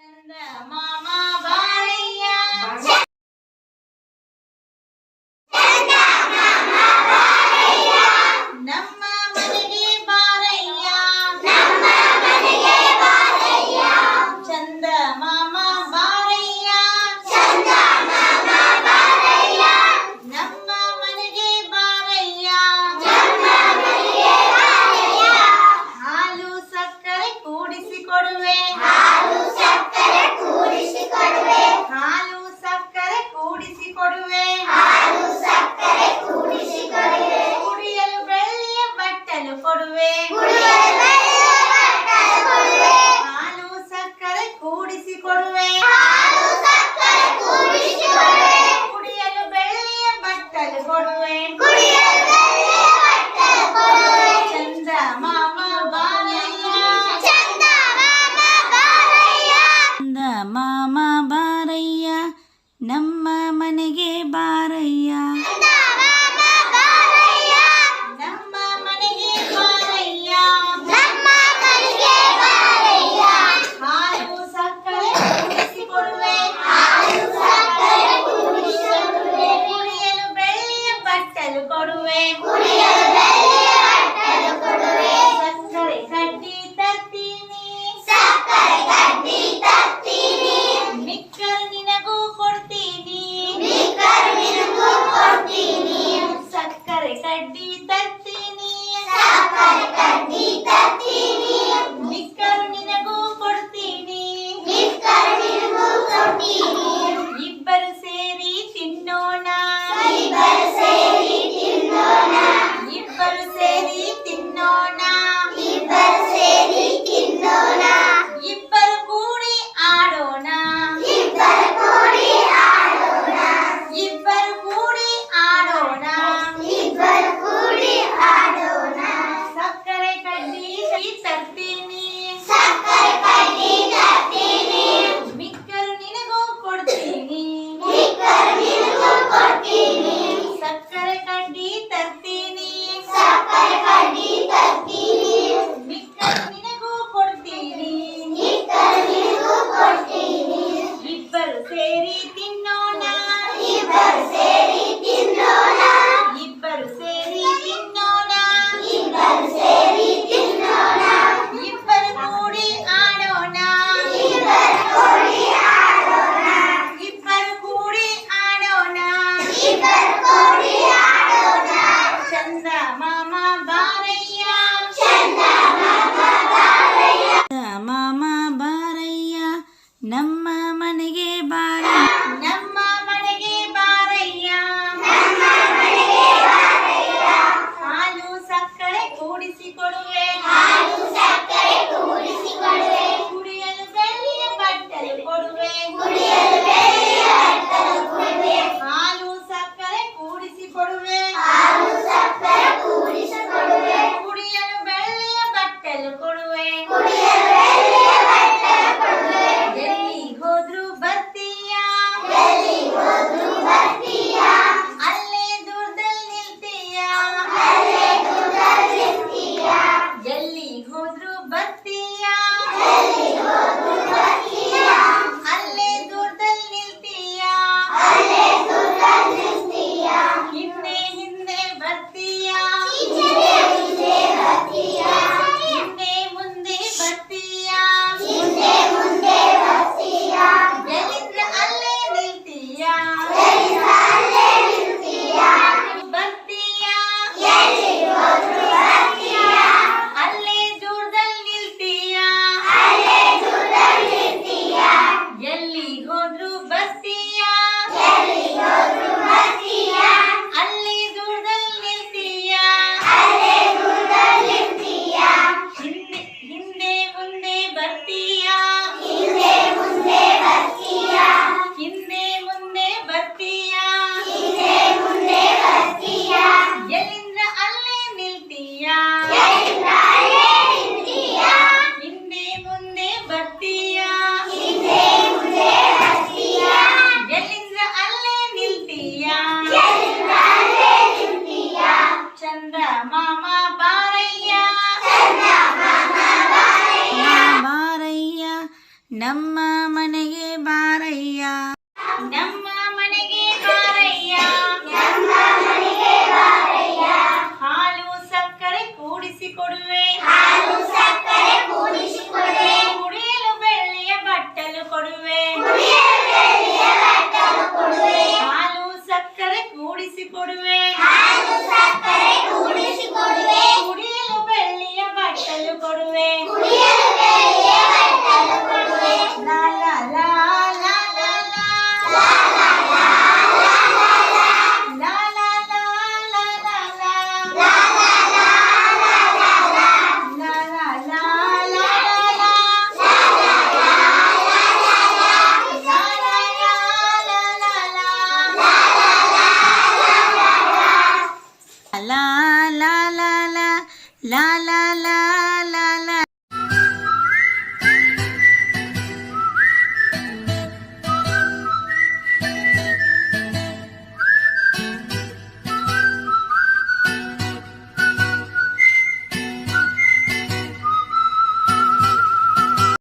ಮಾಮ ಬಾರಯ್ಯ ನಮ್ಮ ಮನೆಗೆ ಬಾರಯ್ಯ ಚಂದ ಮಾಮ ಬಾರಯ್ಯ ನಮ್ಮ ಮನೆಗೆ ಬಾರಯ್ಯ ಹಾಲು ಸಕ್ಕರೆ ಕೂಡಿಸಿ ಕೊಡುವೆ ಹಾಲು ಸಕ್ಕರೆ ಕೂಡಿಸಿ ಕೊಡುವೆ ಕುಡಿಯಲು ಬೆಳ್ಳಿಯ ಬಟ್ಟಲು ಕೊಡುವೆ ಹಾಲು ಸಕ್ಕರೆ ಕೂಡಿಸಿ ಕೊಡುವೆ ಕುಡಿಯಲು ಬೆಳ್ಳಿಯ ಬಟ್ಟಲು ಕೊಡುವೆ ಚಂದ ಮಾಮ ಬಾರಯ್ಯ ಚಂದ ಮಾಮ ಬಾರಯ್ಯ ನಮ್ಮ ಮನೆಗೆ ಬಾರಯ್ಯ ನಮ್ಮ ಮನೆಗೆ ಬಾರಯ್ಯ ಹಾಲು ಸಕ್ಕರೆ ಕೂಡಿಸಿ ಕೊಡುವೆ ಕುಡಿಯಲು ಬೆಳ್ಳಿಯ ಬಟ್ಟಲು ಕೊಡುವೆ ಸಕ್ಕರೆ ಕಡ್ಡಿ ತರ್ತೀನಿ ಮಿಕ್ಕರು ನಿನಗೂ ಕೊಡ್ತೀನಿ ಸಕ್ಕರೆ ಕಡ್ಡಿ ತರ್ತೀನಿ ಮಿಕ್ಕರು ನಿನಗೂ ಕೊಡ್ತೀನಿ ಇಬ್ಬರು ಸೇರಿ ತಿನ್ನೋಣ ಇಬ್ಬರು ಸೇರಿ ತಿನ್ನೋಣ ಇಬ್ಬರು ಕೂಡಿ ಆಡೋಣ ಇಬ್ಬರು ಕೂಡಿ ಆಡೋಣ ಸಕ್ಕರೆ ಕಡ್ಡಿ ತರ್ತೀನಿ ಮಿಕ್ಕರು ನಿನಗೂ ಕೊಡ್ತೀನಿ ಮಾಡಿಸಿಕೊಡುವೆ ಹಾಲು ಸಕ್ಕರೆ ಕೂಡಿಸಿಕೊಡುವೆ ಕುಡಿಯಲು ಬೆಳ್ಳಿಯ ಬಟ್ಟಲು ಕೊಡುವೆ ಕುಡಿಯಲು ಬೆಳ್ಳಿಯ ಬಟ್ಟಲು ಕೊಡುವೆ ಲಾ ಲಾ ಲಾ ಲಾ ಲಾ ಲಾ. ಲಾ ಲಾ ಲಾ ಲಾ ಲಾ ಲಾ. ಲಾ ಲಾ ಲಾ ಲಾ ಲಾ ಲಾ. ಲಾ ಲಾ ಲಾ ಲಾ ಲಾ ಲಾ. ಲಾ ಲಾ ಲಾ ಲಾ ಲಾ ಲಾ. ಲಾ ಲಾ ಲಾ ಲಾ ಲಾ ಲಾ. ಲಾ ಲಾ ಲಾ ಲಾ ಲಾ ಲಾ. ಲಾ ಲಾ ಲಾ ಲಾ ಲಾ ಲಾ. ಲಾ ಲಾ ಲಾ ಲಾ ಲಾ